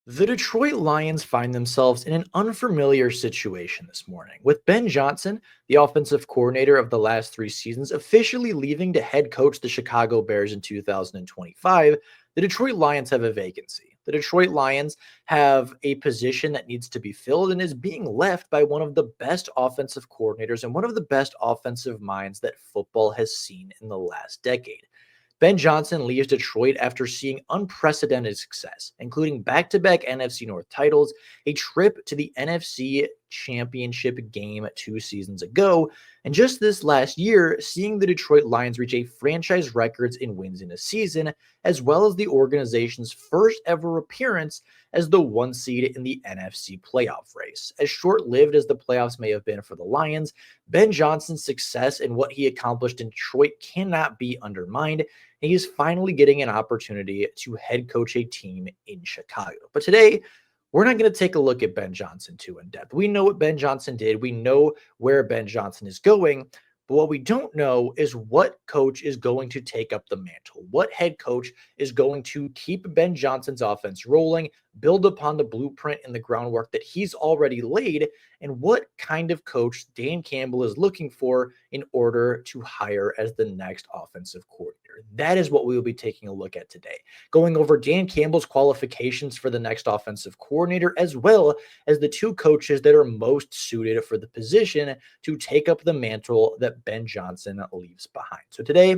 The Detroit Lions find themselves in an unfamiliar situation this morning, with Ben Johnson, the offensive coordinator of the last three seasons, officially leaving to head coach the Chicago Bears in 2025. The Detroit Lions have a vacancy. The Detroit Lions have a position that needs to be filled and is being left by one of the best offensive coordinators and one of the best offensive minds that football has seen in the last decade. Ben Johnson leaves Detroit after seeing unprecedented success, including back to back NFC North titles, a trip to the NFC Championship game 2 seasons ago, and just this last year, seeing the Detroit Lions reach a franchise records in wins in a season, as well as the organization's first ever appearance as the one seed in the NFC playoff race. As short lived as the playoffs may have been for the Lions, Ben Johnson's success and what he accomplished in Detroit cannot be undermined. He is finally getting an opportunity to head coach a team in Chicago. But today, we're not going to take a look at Ben Johnson too in depth. We know what Ben Johnson did. We know where Ben Johnson is going. But what we don't know is what coach is going to take up the mantle. What head coach is going to keep Ben Johnson's offense rolling, build upon the blueprint and the groundwork that he's already laid, and what kind of coach Dan Campbell is looking for in order to hire as the next offensive coordinator. That is what we will be taking a look at today, going over Dan Campbell's qualifications for the next offensive coordinator, as well as the two coaches that are most suited for the position to take up the mantle that Ben Johnson leaves behind. So today,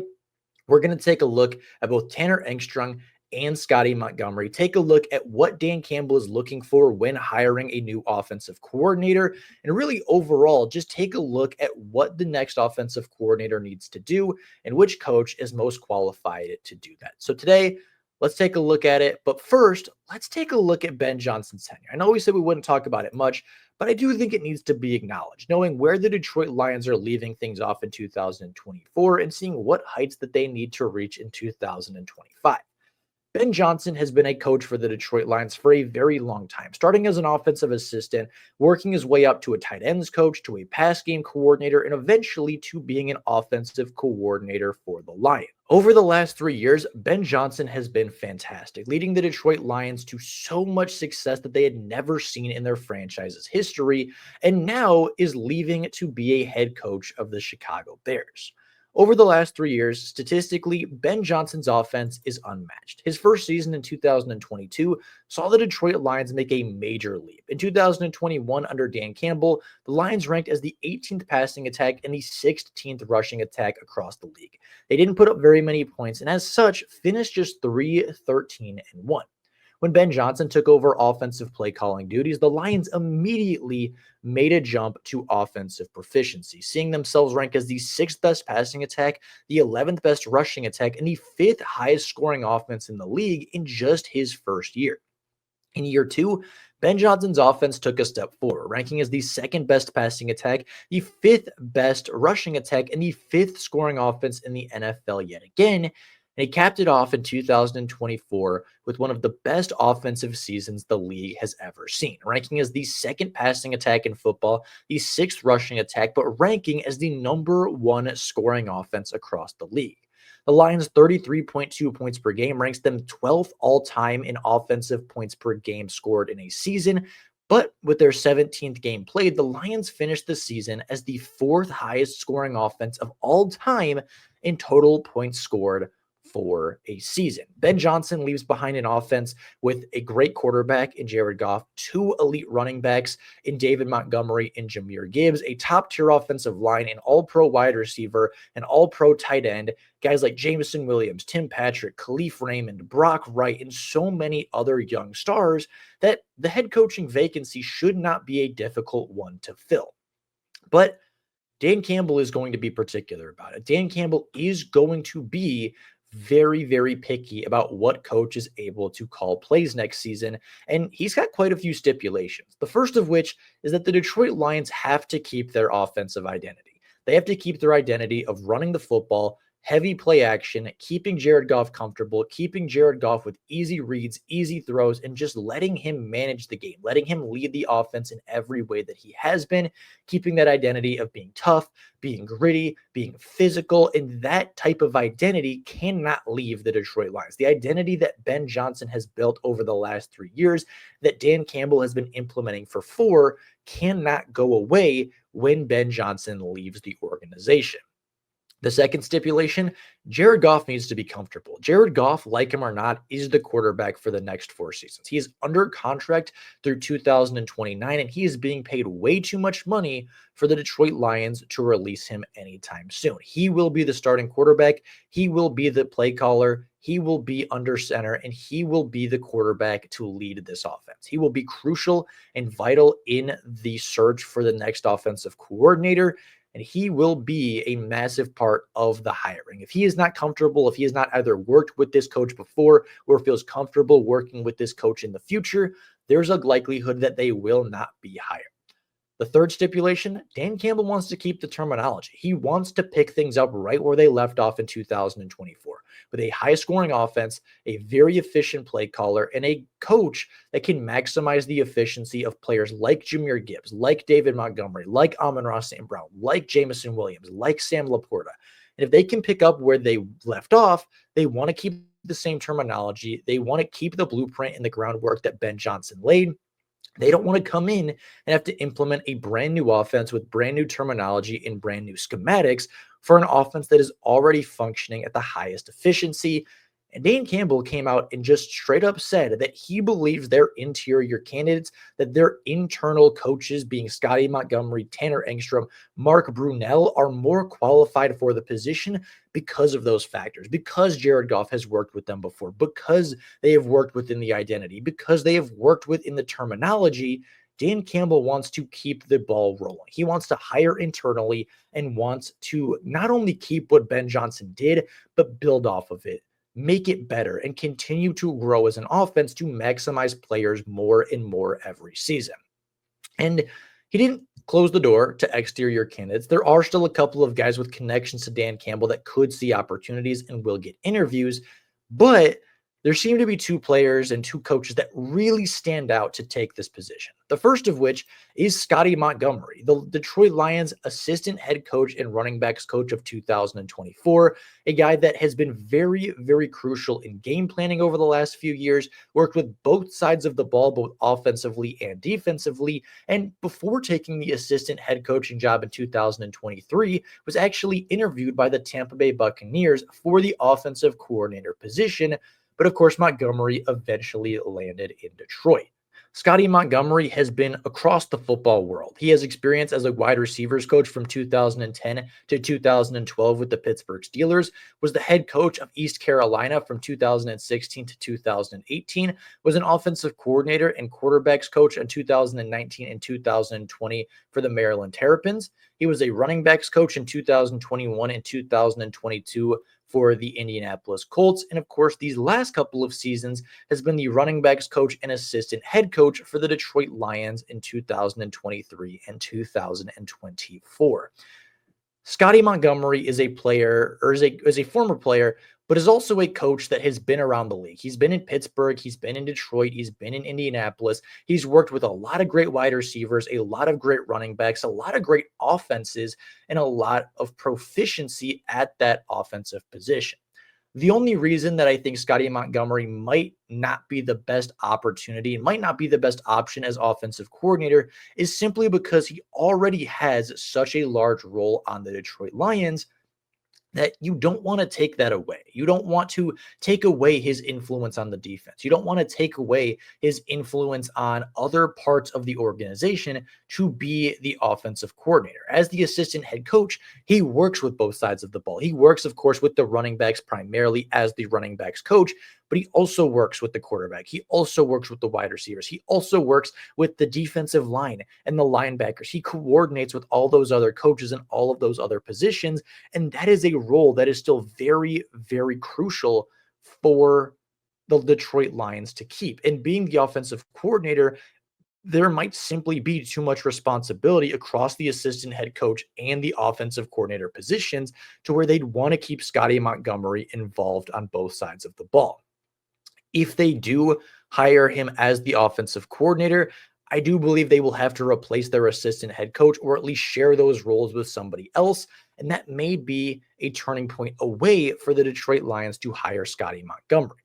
we're going to take a look at both Tanner Engstrand and Scotty Montgomery. Take a look at what Dan Campbell is looking for when hiring a new offensive coordinator. And really overall, just take a look at what the next offensive coordinator needs to do and which coach is most qualified to do that. So today, let's take a look at it. But first, let's take a look at Ben Johnson's tenure. I know we said we wouldn't talk about it much, but I do think it needs to be acknowledged, knowing where the Detroit Lions are leaving things off in 2024 and seeing what heights that they need to reach in 2025. Ben Johnson has been a coach for the Detroit Lions for a very long time, starting as an offensive assistant, working his way up to a tight ends coach, to a pass game coordinator, and eventually to being an offensive coordinator for the Lions. Over the last 3 years, Ben Johnson has been fantastic, leading the Detroit Lions to so much success that they had never seen in their franchise's history, and now is leaving to be a head coach of the Chicago Bears. Over the last 3 years, statistically, Ben Johnson's offense is unmatched. His first season in 2022 saw the Detroit Lions make a major leap. In 2021, under Dan Campbell, the Lions ranked as the 18th passing attack and the 16th rushing attack across the league. They didn't put up very many points, and as such, finished just 3-13-1. When Ben Johnson took over offensive play calling duties, the Lions immediately made a jump to offensive proficiency, seeing themselves rank as the sixth best passing attack, the 11th best rushing attack, and the fifth highest scoring offense in the league in just his first year. In year two, Ben Johnson's offense took a step forward, ranking as the second best passing attack, the fifth best rushing attack, and the fifth scoring offense in the NFL yet again. And he capped it off in 2024 with one of the best offensive seasons the league has ever seen, ranking as the second passing attack in football, the sixth rushing attack, but ranking as the number one scoring offense across the league. The Lions' 33.2 points per game ranks them 12th all-time in offensive points per game scored in a season. But with their 17th game played, the Lions finished the season as the fourth highest scoring offense of all time in total points scored for a season. Ben Johnson leaves behind an offense with a great quarterback in Jared Goff, two elite running backs in David Montgomery and Jahmyr Gibbs, a top-tier offensive line, an all-pro wide receiver, an all-pro tight end, guys like Jameson Williams, Tim Patrick, Khalif Raymond, Brock Wright, and so many other young stars that the head coaching vacancy should not be a difficult one to fill. But Dan Campbell is going to be particular about it. Dan Campbell is going to be very, very picky about what coach is able to call plays next season. And he's got quite a few stipulations. The first of which is that the Detroit Lions have to keep their offensive identity. They have to keep their identity of running the football, heavy play action, keeping Jared Goff comfortable, keeping Jared Goff with easy reads, easy throws, and just letting him manage the game, letting him lead the offense in every way that he has been, keeping that identity of being tough, being gritty, being physical, and that type of identity cannot leave the Detroit Lions. The identity that Ben Johnson has built over the last 3 years, that Dan Campbell has been implementing for 4, cannot go away when Ben Johnson leaves the organization. The second stipulation, Jared Goff needs to be comfortable. Jared Goff, like him or not, is the quarterback for the next 4 seasons. He is under contract through 2029, and he is being paid way too much money for the Detroit Lions to release him anytime soon. He will be the starting quarterback. He will be the play caller. He will be under center, and he will be the quarterback to lead this offense. He will be crucial and vital in the search for the next offensive coordinator, and he will be a massive part of the hiring. If he is not comfortable, if he has not either worked with this coach before or feels comfortable working with this coach in the future, there's a likelihood that they will not be hired. The third stipulation, Dan Campbell wants to keep the terminology. He wants to pick things up right where they left off in 2024 with a high-scoring offense, a very efficient play caller, and a coach that can maximize the efficiency of players like Jahmyr Gibbs, like David Montgomery, like Amon-Ra St. Brown, like Jameson Williams, like Sam Laporta. And if they can pick up where they left off, they want to keep the same terminology. They want to keep the blueprint and the groundwork that Ben Johnson laid. They don't want to come in and have to implement a brand new offense with brand new terminology and brand new schematics for an offense that is already functioning at the highest efficiency. And Dan Campbell came out and just straight up said that he believes their interior candidates, that their internal coaches, being Scotty Montgomery, Tanner Engstrand, Mark Brunell, are more qualified for the position because of those factors, because Jared Goff has worked with them before, because they have worked within the identity, because they have worked within the terminology. Dan Campbell wants to keep the ball rolling. He wants to hire internally and wants to not only keep what Ben Johnson did, but build off of it, make it better, and continue to grow as an offense to maximize players more and more every season. And he didn't close the door to exterior candidates. There are still a couple of guys with connections to Dan Campbell that could see opportunities and will get interviews, but there seem to be 2 players and 2 coaches that really stand out to take this position. The first of which is Scotty Montgomery, the Detroit Lions assistant head coach and running backs coach of 2024, a guy that has been very, very crucial in game planning over the last few years, worked with both sides of the ball, both offensively and defensively, and before taking the assistant head coaching job in 2023, was actually interviewed by the Tampa Bay Buccaneers for the offensive coordinator position. But of course, Montgomery eventually landed in Detroit. Scotty Montgomery has been across the football world. He has experience as a wide receivers coach from 2010 to 2012 with the Pittsburgh Steelers, was the head coach of East Carolina from 2016 to 2018, was an offensive coordinator and quarterbacks coach in 2019 and 2020 for the Maryland Terrapins. He was a running backs coach in 2021 and 2022 for the Indianapolis Colts. And of course, these last couple of seasons has been the running backs coach and assistant head coach for the Detroit Lions in 2023 and 2024. Scotty Montgomery is a player, or is a former player, but is also a coach that has been around the league. He's been in Pittsburgh, he's been in Detroit, he's been in Indianapolis. He's worked with a lot of great wide receivers, a lot of great running backs, a lot of great offenses, and a lot of proficiency at that offensive position. The only reason that I think Scotty Montgomery might not be the best opportunity and might not be the best option as offensive coordinator is simply because he already has such a large role on the Detroit Lions that you don't want to take that away. You don't want to take away his influence on the defense. You don't want to take away his influence on other parts of the organization to be the offensive coordinator. As the assistant head coach, he works with both sides of the ball. He works, of course, with the running backs primarily as the running backs coach, but he also works with the quarterback. He also works with the wide receivers. He also works with the defensive line and the linebackers. He coordinates with all those other coaches and all of those other positions. And that is a role that is still very, very crucial for the Detroit Lions to keep. And being the offensive coordinator there might simply be too much responsibility across the assistant head coach and the offensive coordinator positions to where they'd want to keep Scotty Montgomery involved on both sides of the ball. If they do hire him as the offensive coordinator, I do believe they will have to replace their assistant head coach or at least share those roles with somebody else. And that may be a turning point away for the Detroit Lions to hire Scotty Montgomery.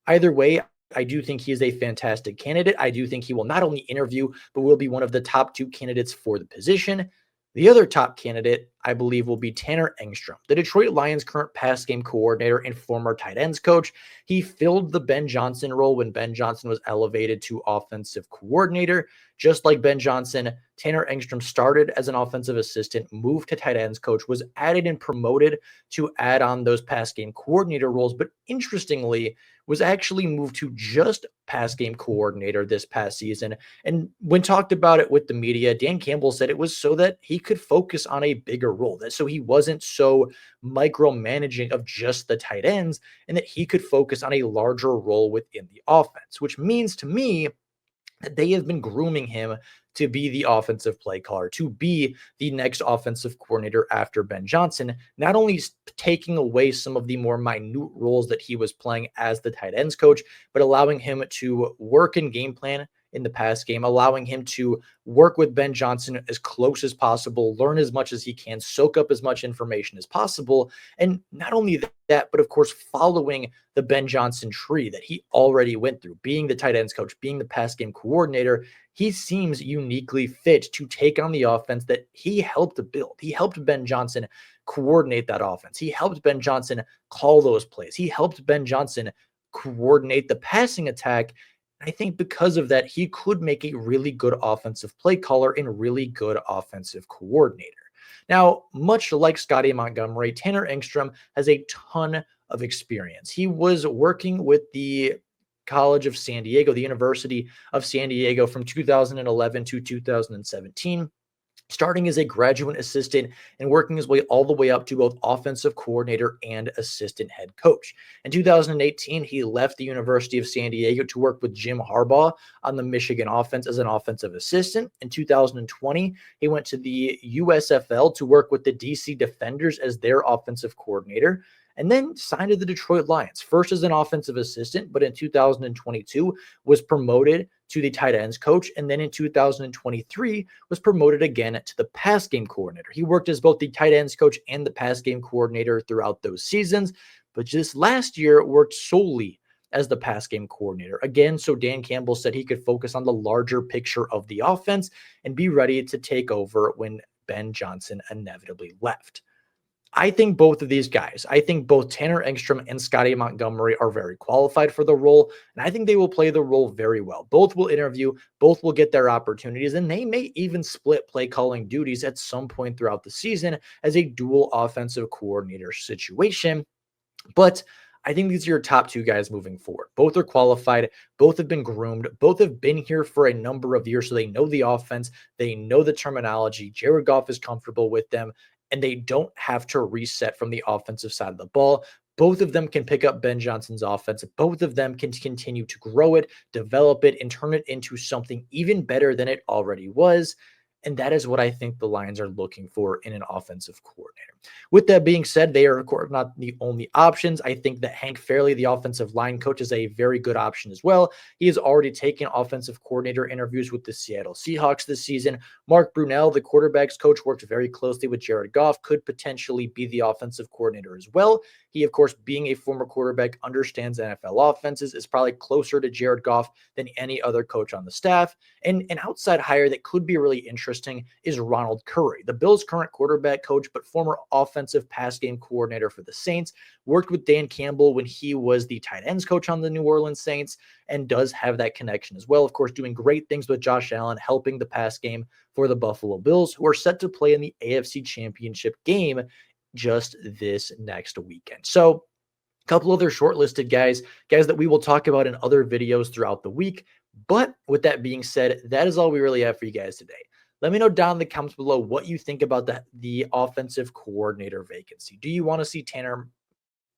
Either way, I do think he is a fantastic candidate. I do think he will not only interview, but will be one of the top two candidates for the position. The other top candidate, I believe, will be Tanner Engstrand, the Detroit Lions' current pass game coordinator and former tight ends coach. He filled the Ben Johnson role when Ben Johnson was elevated to offensive coordinator. Just like Ben Johnson, Tanner Engstrand started as an offensive assistant, moved to tight ends coach, was added and promoted to add on those pass game coordinator roles. But interestingly, was actually moved to just pass game coordinator this past season. And when talked about it with the media, Dan Campbell said it was so that he could focus on a bigger role, that so he wasn't so micromanaging of just the tight ends, and that he could focus on a larger role within the offense, which means to me that they have been grooming him to be the offensive play caller, to be the next offensive coordinator after Ben Johnson, not only taking away some of the more minute roles that he was playing as the tight ends coach, but allowing him to work in game plan in the pass game, allowing him to work with Ben Johnson as close as possible, learn as much as he can, soak up as much information as possible. And not only that, but of course, following the Ben Johnson tree that he already went through, being the tight ends coach, being the pass game coordinator, he seems uniquely fit to take on the offense that he helped build. He helped Ben Johnson coordinate that offense. He helped Ben Johnson call those plays. He helped Ben Johnson coordinate the passing attack. I think because of that, he could make a really good offensive play caller and really good offensive coordinator. Now, much like Scotty Montgomery, Tanner Engstrand has a ton of experience. He was working with the College of San Diego, the University of San Diego from 2011 to 2017, starting as a graduate assistant and working his way all the way up to both offensive coordinator and assistant head coach. In 2018, he left the University of San Diego to work with Jim Harbaugh on the Michigan offense as an offensive assistant. In 2020, he went to the USFL to work with the DC Defenders as their offensive coordinator, and then signed to the Detroit Lions, first as an offensive assistant, but in 2022 was promoted to the tight ends coach, and then in 2023 was promoted again to the pass game coordinator. He worked as both the tight ends coach and the pass game coordinator throughout those seasons, but just last year worked solely as the pass game coordinator. Again, so Dan Campbell said he could focus on the larger picture of the offense and be ready to take over when Ben Johnson inevitably left. I think both of these guys, I think both Tanner Engstrand and Scotty Montgomery are very qualified for the role, and I think they will play the role very well. Both will interview, both will get their opportunities, and they may even split play calling duties at some point throughout the season as a dual offensive coordinator situation. But I think these are your top two guys moving forward. Both are qualified. Both have been groomed. Both have been here for a number of years, so they know the offense. They know the terminology. Jared Goff is comfortable with them, and they don't have to reset from the offensive side of the ball. Both of them can pick up Ben Johnson's offense. Both of them can continue to grow it, develop it, and turn it into something even better than it already was. And that is what I think the Lions are looking for in an offensive coordinator. With that being said, they are, of course, not the only options. I think that Hank Fairley, the offensive line coach, is a very good option as well. He has already taken offensive coordinator interviews with the Seattle Seahawks this season. Mark Brunell, the quarterback's coach, worked very closely with Jared Goff, could potentially be the offensive coordinator as well. He, of course, being a former quarterback, understands NFL offenses, is probably closer to Jared Goff than any other coach on the staff. And an outside hire that could be really interesting is Ronald Curry, the Bills' current quarterback coach, but former offensive pass game coordinator for the Saints, worked with Dan Campbell when he was the tight ends coach on the New Orleans Saints, and does have that connection as well. Of course, doing great things with Josh Allen, helping the pass game for the Buffalo Bills, who are set to play in the AFC Championship game just this next weekend. So a couple other shortlisted guys that we will talk about in other videos throughout the week. But with that being said, that is all we really have for you guys today. Let me know down in the comments below what you think about the offensive coordinator vacancy. Do you want to see Tanner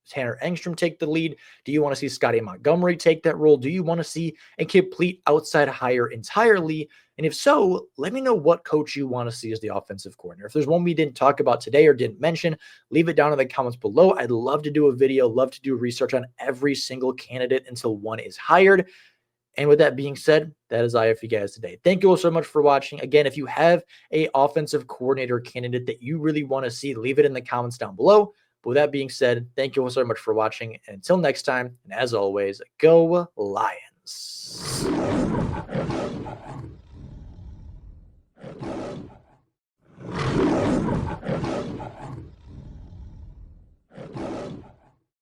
Tanner Engstrand take the lead? Do you want to see Scotty Montgomery take that role? Do you want to see a complete outside hire entirely? And if so, let me know what coach you want to see as the offensive coordinator. If there's one we didn't talk about today or didn't mention, leave it down in the comments below. I'd love to do a video, love to do research on every single candidate until one is hired. And with that being said, that is all I have for you guys today. Thank you all so much for watching. Again, if you have a offensive coordinator candidate that you really want to see, leave it in the comments down below. But with that being said, thank you all so much for watching. And until next time, and as always, go Lions.